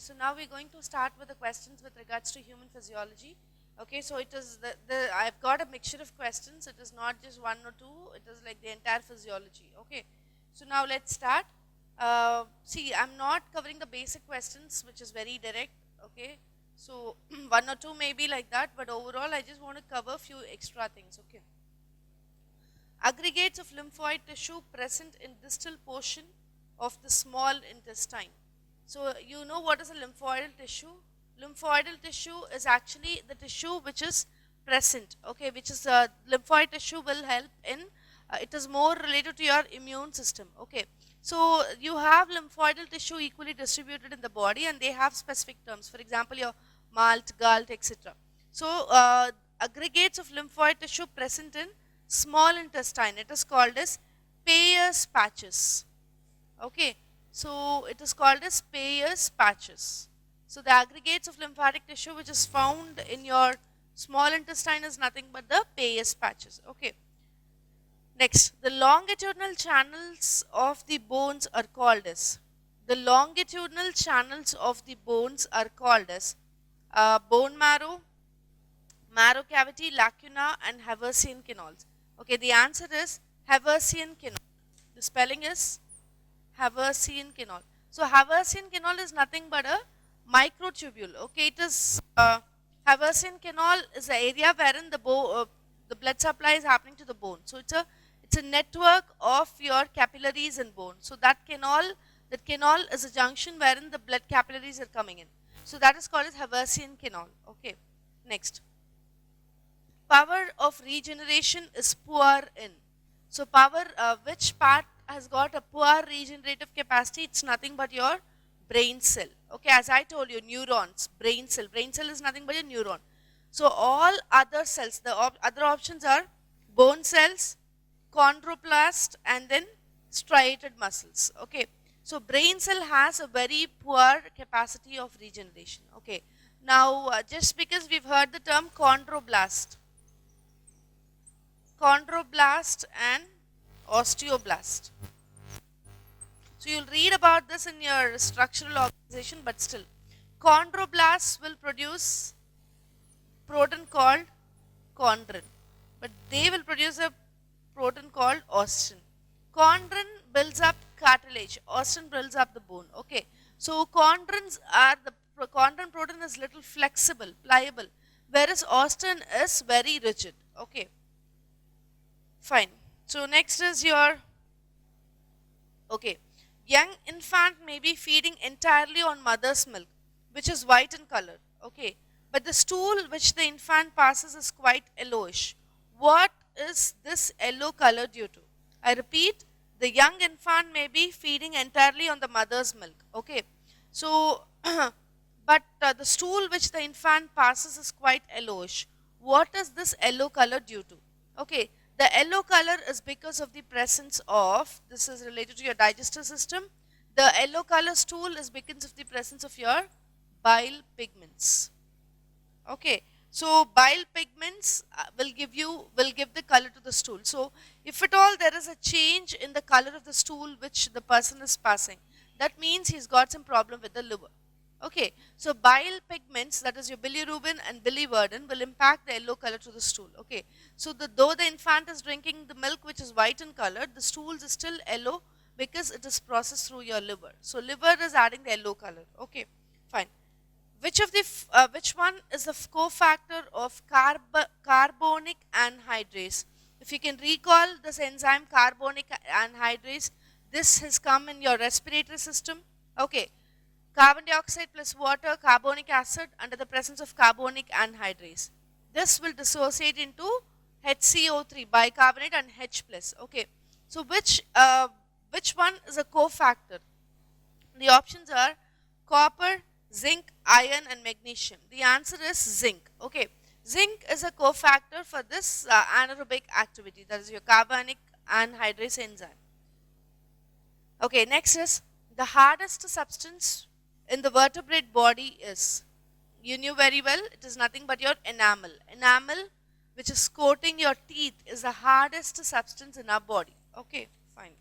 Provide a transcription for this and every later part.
so now we're going to start with the questions with regards to human physiology. Okay, so it is I've got a mixture of questions. It is not just one or two. It is like the entire physiology. Okay, so now let's start. See, I'm not covering the basic questions, which is very direct. Okay, so one or two may be like that, but overall, I just want to cover a few extra things. Okay, aggregates of lymphoid tissue present in distal portion of the small intestine. So you know what is a lymphoidal tissue? Lymphoidal tissue is actually the tissue which is present, okay, which is lymphoid tissue will help in, it is more related to your immune system, okay. So you have lymphoidal tissue equally distributed in the body and they have specific terms, for example, your malt, galt, etc. So aggregates of lymphoid tissue present in small intestine, it is called as Peyer's patches, okay. So it is called as Peyer's patches. So the aggregates of lymphatic tissue which is found in your small intestine is nothing but the Peyer's patches. Okay. Next, the longitudinal channels of the bones are called as, the longitudinal channels of the bones are called as bone marrow, marrow cavity, lacuna, and Haversian canals. Okay, the answer is Haversian canal. The spelling is Haversian canal. So Haversian canal is nothing but a microtubule. Okay, it is Haversian canal is the area wherein the blood supply is happening to the bone. So it's a network of your capillaries in bone. So that canal is a junction wherein the blood capillaries are coming in. So that is called as Haversian canal. Okay, next. Power of regeneration is poor in. So power, which part has got a poor regenerative capacity? It's nothing but your brain cell. Okay, as I told you, neurons, brain cell. Brain cell is nothing but a neuron. So all other cells, the other options are bone cells, chondroplast, and then striated muscles. Okay, so brain cell has a very poor capacity of regeneration. Okay, now just because we've heard the term chondroblast and osteoblast. So you'll read about this in your structural organization, but still, chondroblasts will produce protein called chondrin, but they will produce a protein called ostin. Chondrin builds up cartilage, ostin builds up the bone. Okay, so chondrin protein is little flexible, pliable, whereas ostin is very rigid. Okay, fine. So next is your, okay, young infant may be feeding entirely on mother's milk, which is white in color. Okay, but the stool which the infant passes is quite yellowish. What is this yellow color due to? I repeat, the young infant may be feeding entirely on the mother's milk. Okay, so but the stool which the infant passes is quite yellowish. What is this yellow color due to? Okay, the yellow color is because of the presence of, this is related to your digestive system. The yellow color stool is because of the presence of your bile pigments. Okay, so bile pigments will give the color to the stool. So if at all there is a change in the color of the stool which the person is passing, that means he's got some problem with the liver. Okay, so bile pigments, that is your bilirubin and biliverdin, will impact the yellow color to the stool. Okay, so though the infant is drinking the milk which is white in color, the stools is still yellow because it is processed through your liver. So liver is adding the yellow color. Okay, fine. Which one is the cofactor of carbonic anhydrase? If you can recall this enzyme carbonic anhydrase, this has come in your respiratory system. Okay, carbon dioxide plus water, carbonic acid under the presence of carbonic anhydrase. This will dissociate into HCO3, bicarbonate, and H plus. Okay, so which one is a cofactor? The options are copper, zinc, iron, and magnesium. The answer is zinc. Okay, zinc is a cofactor for this anaerobic activity, that is your carbonic anhydrase enzyme. Okay, next is the hardest substance in the vertebrate body is, you knew very well, it is nothing but your enamel. Enamel, which is coating your teeth, is the hardest substance in our body. Okay, fine.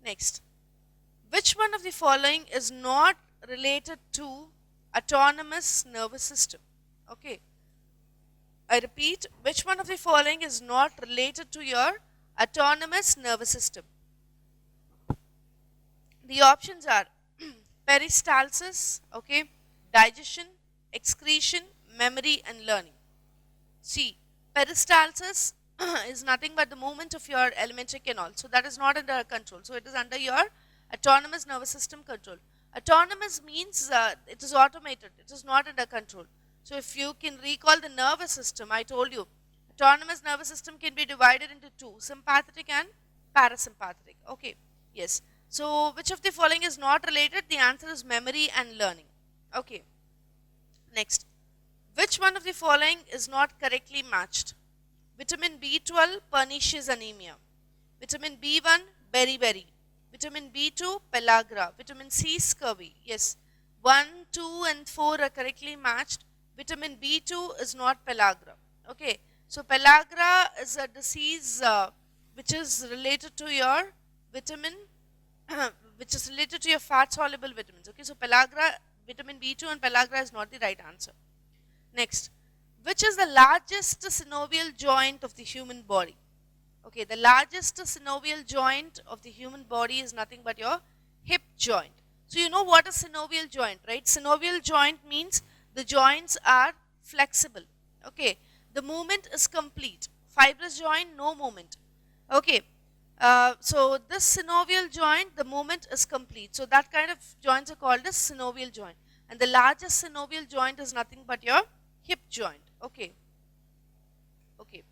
Next, which one of the following is not related to autonomous nervous system? Okay. I repeat, which one of the following is not related to your autonomous nervous system? The options are peristalsis, okay, digestion, excretion, memory, and learning. See, peristalsis is nothing but the movement of your alimentary canal. So that is not under control. So it is under your autonomous nervous system control. Autonomous means it is automated. It is not under control. So if you can recall the nervous system, I told you, autonomous nervous system can be divided into two, sympathetic and parasympathetic. Okay, yes. So which of the following is not related? The answer is memory and learning. Okay. Next, which one of the following is not correctly matched? Vitamin B12, pernicious anemia. Vitamin B1, beriberi. Vitamin B2, pellagra. Vitamin C, scurvy. Yes, 1, 2 and 4 are correctly matched. Vitamin B2 is not pellagra. Okay, so pellagra is a disease which is related to your vitamin, which is related to your fat soluble vitamins. Okay, so pellagra, vitamin B2 and pellagra is not the right answer. Next, which is the largest synovial joint of the human body? Okay, the largest synovial joint of the human body is nothing but your hip joint. So you know what is synovial joint, right? Synovial joint means the joints are flexible. Okay, the movement is complete. Fibrous joint, no movement. Okay, so this synovial joint, the movement is complete. So that kind of joints are called as synovial joint. And the largest synovial joint is nothing but your hip joint. Okay. Okay.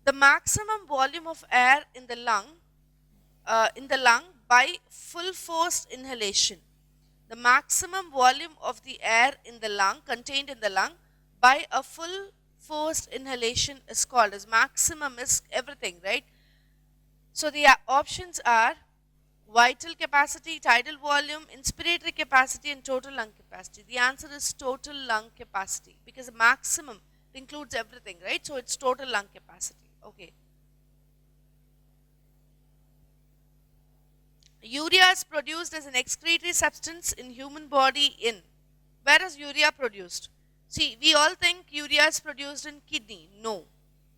The maximum volume of air in the lung by full forced inhalation. The maximum volume of the air in the lung, contained in the lung, by a full forced inhalation is called as, maximum is everything, right? So the options are vital capacity, tidal volume, inspiratory capacity, and total lung capacity. The answer is total lung capacity, because the maximum includes everything, right? So it's total lung capacity. Okay. Urea is produced as an excretory substance in human body in. Where is urea produced? See, we all think urea is produced in kidney. No.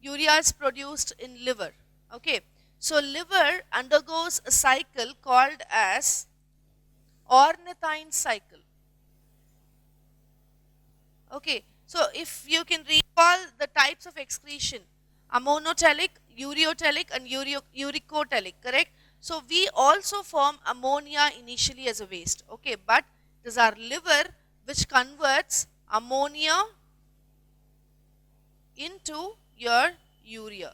Urea is produced in liver. Okay. So liver undergoes a cycle called as ornithine cycle. Okay. So if you can recall the types of excretion, ammonotelic, ureotelic and uricotelic, correct? So we also form ammonia initially as a waste. Okay, but it is our liver which converts ammonia into your urea.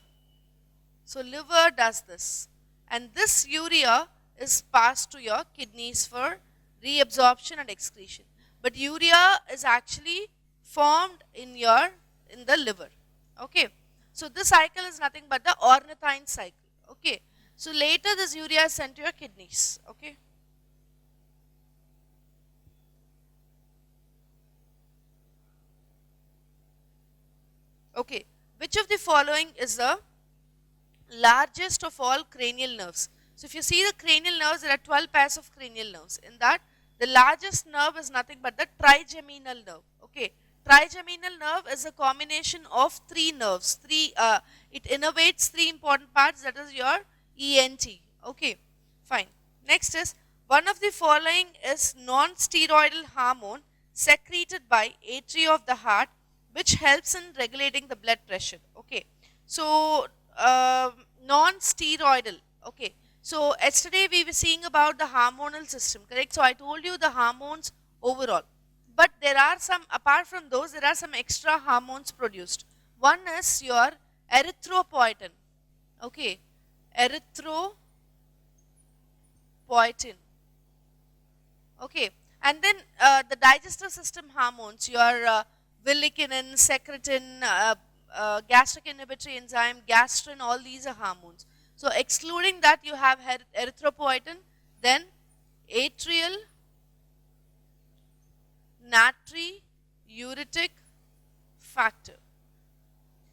So liver does this, and this urea is passed to your kidneys for reabsorption and excretion. But urea is actually formed in the liver. Okay, so this cycle is nothing but the ornithine cycle. Okay, so later this urea is sent to your kidneys. Okay. Okay, which of the following is the largest of all cranial nerves? So if you see the cranial nerves, there are 12 pairs of cranial nerves. In that, the largest nerve is nothing but the trigeminal nerve. Okay, trigeminal nerve is a combination of three nerves. It innervates three important parts, that is your ENT. Okay, fine. Next is, one of the following is non-steroidal hormone secreted by atria of the heart, which helps in regulating the blood pressure. Okay, so non-steroidal. Okay, so yesterday we were seeing about the hormonal system, correct? So I told you the hormones overall, but there are some, apart from those, there are some extra hormones produced. One is your erythropoietin. Okay, erythropoietin. Okay, and then the digestive system hormones, your villikinin, secretin, gastric inhibitory enzyme, gastrin, all these are hormones. So excluding that, you have erythropoietin, then atrial, natriuretic factor.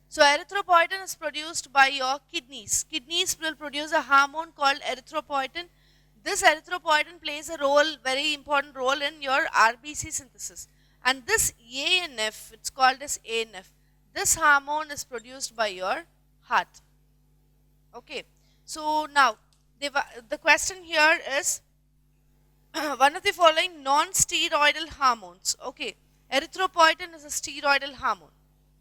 So erythropoietin is produced by your kidneys. Kidneys will produce a hormone called erythropoietin. This erythropoietin plays a role, very important role in your RBC synthesis. And this ANF, it's called as ANF. This hormone is produced by your heart. Okay. So now, the question here is one of the following non-steroidal hormones. Okay. Erythropoietin is a steroidal hormone.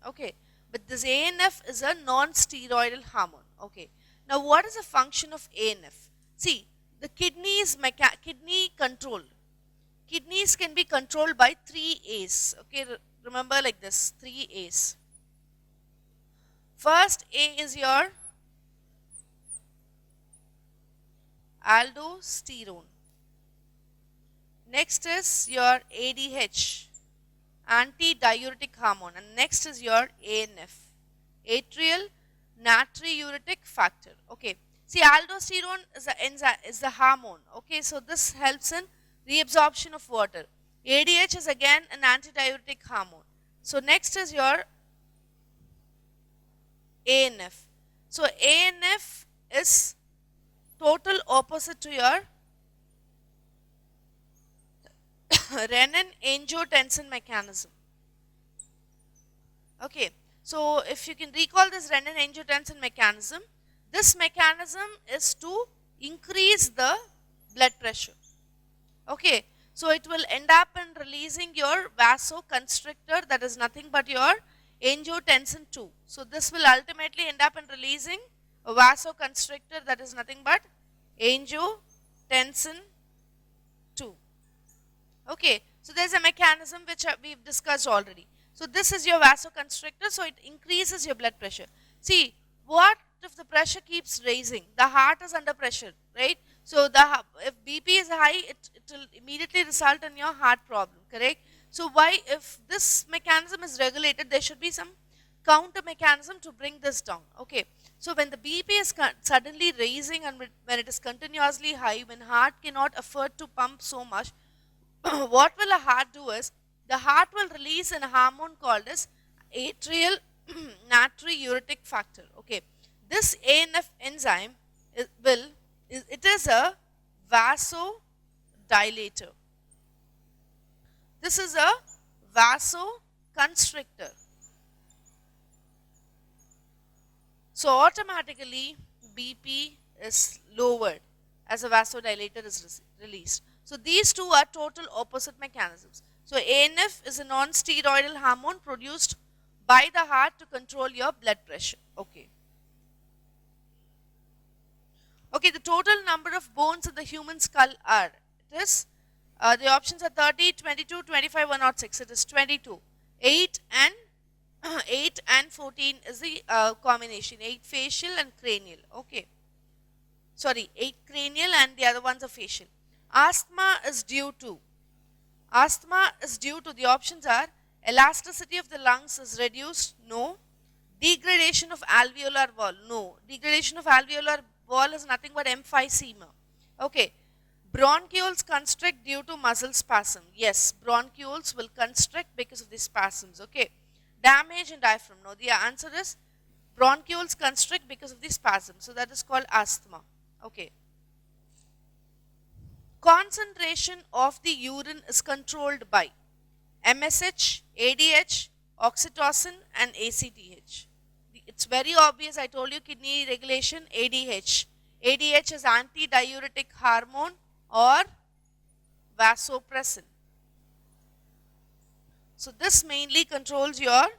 Okay. But this ANF is a non-steroidal hormone. Okay. Now, what is the function of ANF? See, the kidney is kidney control. Kidneys can be controlled by 3 A's. Okay, remember like this, 3 A's. First A is your aldosterone. Next is your ADH, antidiuretic hormone, and next is your ANF, atrial natriuretic factor. Okay. See, aldosterone is the enzyme, is the hormone. Okay, so this helps in reabsorption of water. ADH is again an antidiuretic hormone. So next is your ANF. So ANF is total opposite to your renin-angiotensin mechanism. Okay, so if you can recall this renin-angiotensin mechanism, this mechanism is to increase the blood pressure. Okay, so it will end up in releasing your vasoconstrictor, that is nothing but your angiotensin 2. So this will ultimately end up in releasing a vasoconstrictor, that is nothing but angiotensin 2. Okay, so there is a mechanism which we've discussed already. So this is your vasoconstrictor, so it increases your blood pressure. See, what if the pressure keeps raising? The heart is under pressure, right? So if BP is high, it will immediately result in your heart problem, correct? So why, if this mechanism is regulated, there should be some counter mechanism to bring this down. Okay, so when the BP is suddenly raising and when it is continuously high, when heart cannot afford to pump so much, what will a heart do is, the heart will release a hormone called as atrial natriuretic factor. Okay, this ANF enzyme it is a vasodilator. This is a vasoconstrictor. So automatically BP is lowered as a vasodilator is released. So these two are total opposite mechanisms. So ANF is a non-steroidal hormone produced by the heart to control your blood pressure. Okay. Okay, the total number of bones in the human skull are, it is, the options are 30, 22, 25, 106. It is 22. 8 and 14 is the combination. 8 facial and cranial. Okay. Sorry, 8 cranial and the other ones are facial. Asthma is due to, the options are, elasticity of the lungs is reduced, no. Degradation of alveolar wall, no. Degradation of alveolar wall is nothing but emphysema. Okay. Bronchioles constrict due to muscle spasm. Yes, bronchioles will constrict because of the spasms. Okay. Damage in diaphragm. No, the answer is bronchioles constrict because of the spasm. So that is called asthma. Okay. Concentration of the urine is controlled by MSH, ADH, oxytocin and ACTH. It's very obvious, I told you, kidney regulation, ADH. ADH is antidiuretic hormone or vasopressin. So this mainly controls your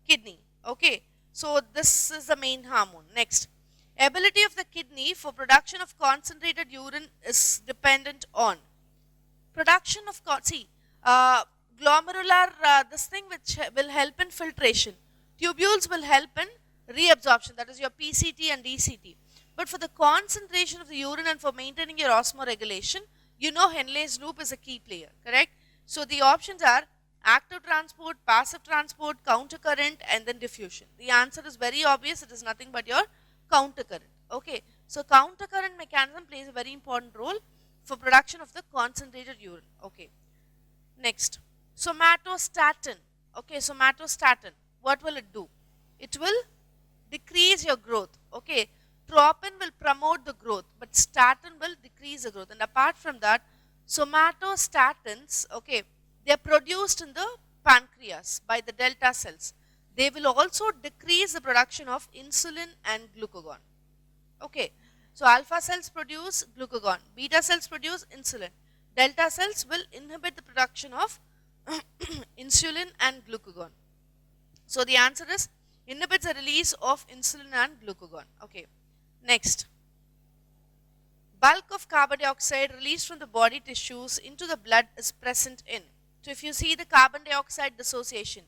kidney. Okay, so this is the main hormone. Next, ability of the kidney for production of concentrated urine is dependent on production of glomerular, this thing which will help in filtration. Tubules will help in reabsorption, that is your PCT and DCT. But for the concentration of the urine and for maintaining your osmoregulation, you know Henle's loop is a key player, correct? So the options are active transport, passive transport, countercurrent and then diffusion. The answer is very obvious, it is nothing but your countercurrent. Okay, so countercurrent mechanism plays a very important role for production of the concentrated urine. Okay, next, somatostatin. Okay, somatostatin, what will it do? It will decrease your growth. Okay, tropin will promote the growth, but statin will decrease the growth. And apart from that, somatostatins, okay, they are produced in the pancreas by the delta cells. They will also decrease the production of insulin and glucagon. Okay, so alpha cells produce glucagon, beta cells produce insulin, delta cells will inhibit the production of insulin and glucagon. So the answer is inhibits the release of insulin and glucagon. Okay, next. Bulk of carbon dioxide released from the body tissues into the blood is present in. So if you see the carbon dioxide dissociation,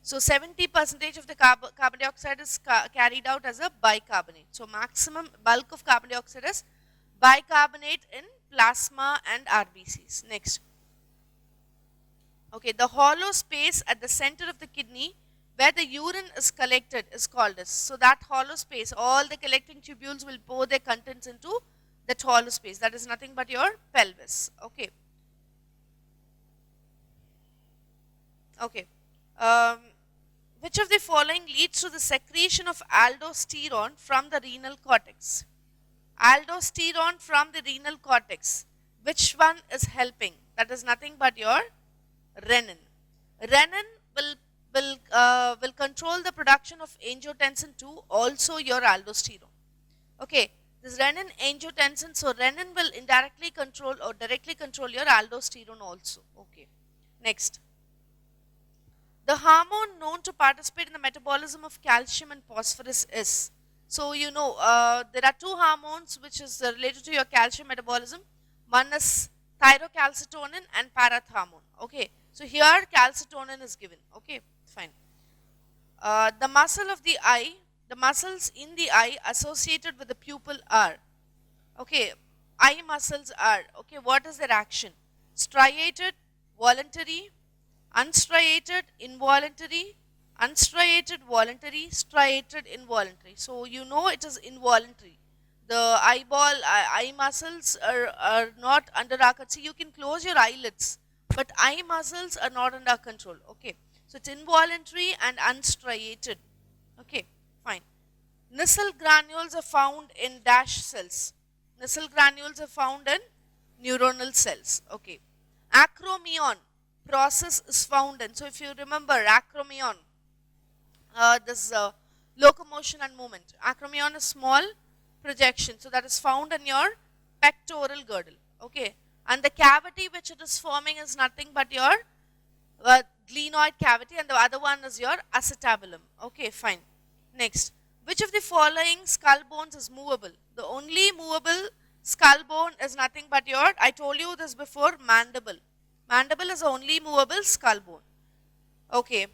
so 70% of the carbon dioxide is carried out as a bicarbonate. So maximum bulk of carbon dioxide is bicarbonate in plasma and RBCs. Next. Okay, the hollow space at the center of the kidney where the urine is collected is called as. So that hollow space, all the collecting tubules will pour their contents into that hollow space. That is nothing but your pelvis. Okay. Okay. Which of the following leads to the secretion of aldosterone from the renal cortex? Aldosterone from the renal cortex. Which one is helping? That is nothing but your renin. Renin will control the production of angiotensin 2, also your aldosterone. Okay, this renin angiotensin, so renin will indirectly control or directly control your aldosterone also. Okay, next. The hormone known to participate in the metabolism of calcium and phosphorus is. So you know there are two hormones which is related to your calcium metabolism. One is thyrocalcitonin and parathormone. Okay, so here calcitonin is given. Okay, fine. The muscle of the eye, the muscles in the eye associated with the pupil are. Okay, eye muscles are. Okay, what is their action? Striated, voluntary, unstriated, involuntary, unstriated, voluntary, striated, involuntary. So you know it is involuntary. The eye muscles are not under our control. See, you can close your eyelids, but eye muscles are not under control. Okay, so it's involuntary and unstriated. Okay, fine. Nissl granules are found in dash cells. Nissl granules are found in neuronal cells. Okay, acromion process is found in. So if you remember acromion, this locomotion and movement. Acromion is small projection, so that is found in your pectoral girdle. Okay, and the cavity which it is forming is nothing but your glenoid cavity, and the other one is your acetabulum. Okay, fine. Next, which of the following skull bones is movable? The only movable skull bone is nothing but your, I told you this before, mandible. Mandible is the only movable skull bone. Okay.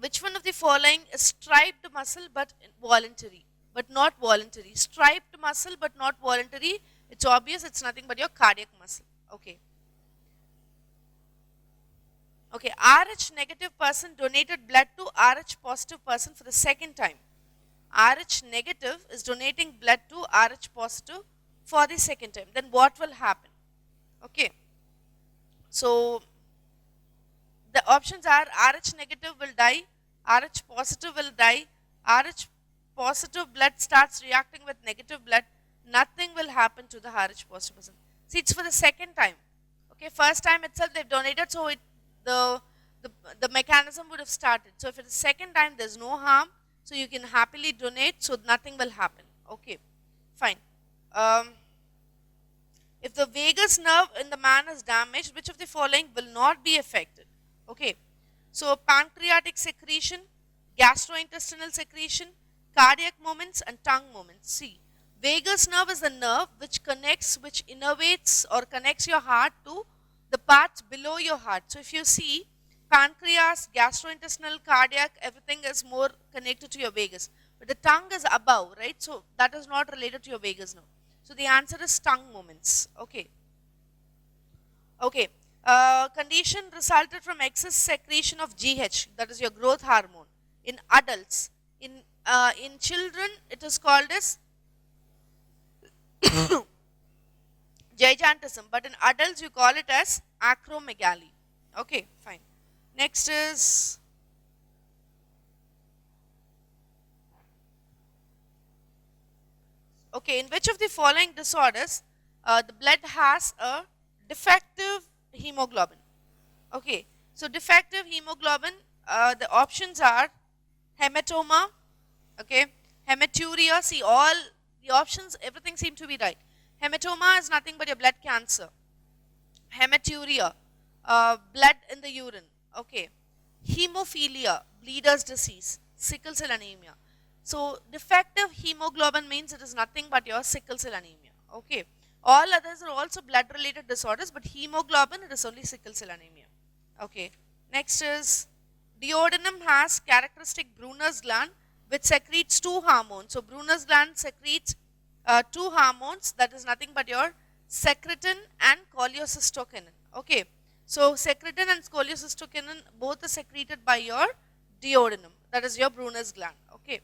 Which one of the following is striped muscle but voluntary, but not voluntary? Striped muscle but not voluntary. It's obvious, it's nothing but your cardiac muscle. Okay. Okay, Rh negative person donated blood to Rh positive person for the second time. Rh negative is donating blood to Rh positive for the second time. Then what will happen? Okay. So the options are Rh negative will die, Rh positive will die, Rh positive blood starts reacting with negative blood, nothing will happen to the Rh positive person. See, it's for the second time. Okay, first time itself they've donated, so the mechanism would have started. So if it's the second time, there's no harm, so you can happily donate, so nothing will happen. Okay, fine. If the vagus nerve in the man is damaged, which of the following will not be affected? Okay, so pancreatic secretion, gastrointestinal secretion, cardiac movements and tongue movements. See, vagus nerve is the nerve which innervates or connects your heart to the parts below your heart. So if you see, pancreas, gastrointestinal, cardiac, everything is more connected to your vagus. But the tongue is above, right? So that is not related to your vagus nerve. So the answer is tongue movements. Okay. Okay. Condition resulted from excess secretion of GH, that is your growth hormone, in adults. In children, it is called as gigantism, but in adults you call it as acromegaly. Okay, fine. Next is Okay, in which of the following disorders the blood has a defective hemoglobin? Okay, so defective hemoglobin, the options are hematoma, okay, hematuria. See, all the options, everything seems to be right. Hematoma is nothing but your blood cancer. Hematuria, blood in the urine, okay. Hemophilia, bleeder's disease, sickle cell anemia. So defective hemoglobin means it is nothing but your sickle cell anemia, okay. All others are also blood related disorders, but hemoglobin, it is only sickle cell anemia, okay. Next is duodenum has characteristic Brunner's gland which secretes two hormones. So Brunner's gland secretes two hormones, that is nothing but your secretin and cholecystokinin, okay. So secretin and cholecystokinin both are secreted by your duodenum, that is your Brunner's gland, okay.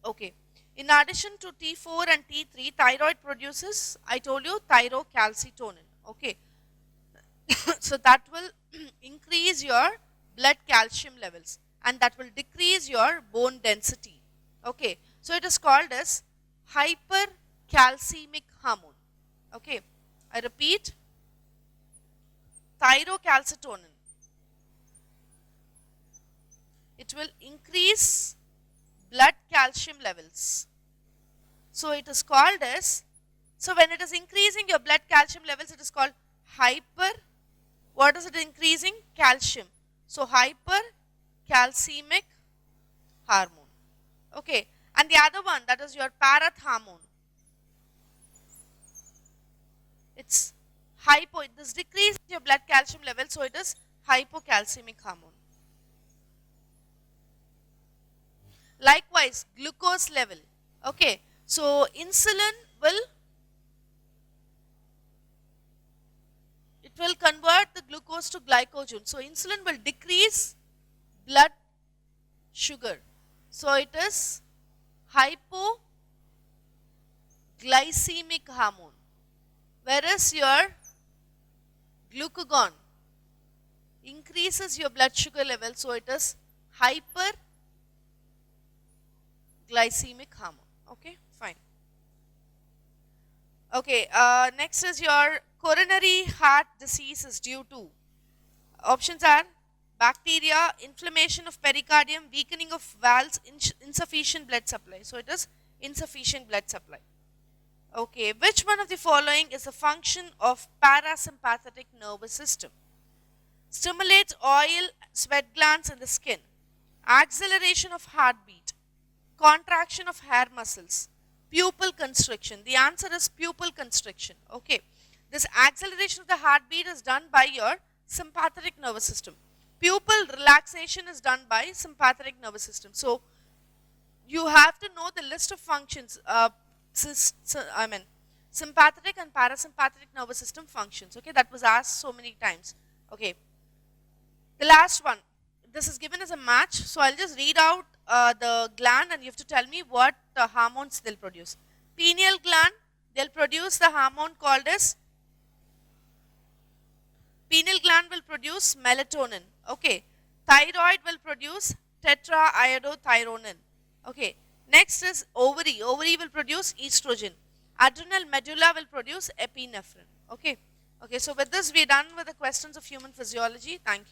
Okay. In addition to T4 and T3, thyroid produces, I told you, thyrocalcitonin, okay. So that will increase your blood calcium levels and that will decrease your bone density, okay. So it is called as hypercalcemic hormone, okay. I repeat, thyrocalcitonin, it will increase blood calcium levels. So it is called as, so when it is increasing your blood calcium levels, it is called hyper, what is it increasing? Calcium. So hypercalcemic hormone, okay. And the other one, that is your parathormone, it's hypo, this decreases your blood calcium level, so it is hypocalcemic hormone. Likewise, glucose level, okay. So insulin will, it will convert the glucose to glycogen. So insulin will decrease blood sugar. So it is hypoglycemic hormone. Whereas your glucagon increases your blood sugar level. So it is hyperglycemic hormone. Okay, fine. Okay, next is your coronary heart disease is due to, options are bacteria, inflammation of pericardium, weakening of valves, insufficient blood supply. So it is insufficient blood supply. Okay, which one of the following is a function of parasympathetic nervous system? Stimulates oil, sweat glands in the skin, acceleration of heartbeat, contraction of hair muscles, pupil constriction. The answer is pupil constriction, okay. This acceleration of the heartbeat is done by your sympathetic nervous system. Pupil relaxation is done by sympathetic nervous system. So you have to know the list of functions, sympathetic and parasympathetic nervous system functions, okay. That was asked so many times, okay. The last one, this is given as a match, so I'll just read out the gland and you have to tell me what hormones they'll produce. Pineal gland, they'll produce the hormone called as, pineal gland will produce melatonin, okay. Thyroid will produce tetraiodothyronin, okay. Next is ovary, ovary will produce estrogen. Adrenal medulla will produce epinephrine, okay. Okay, so with this we're done with the questions of human physiology. Thank you.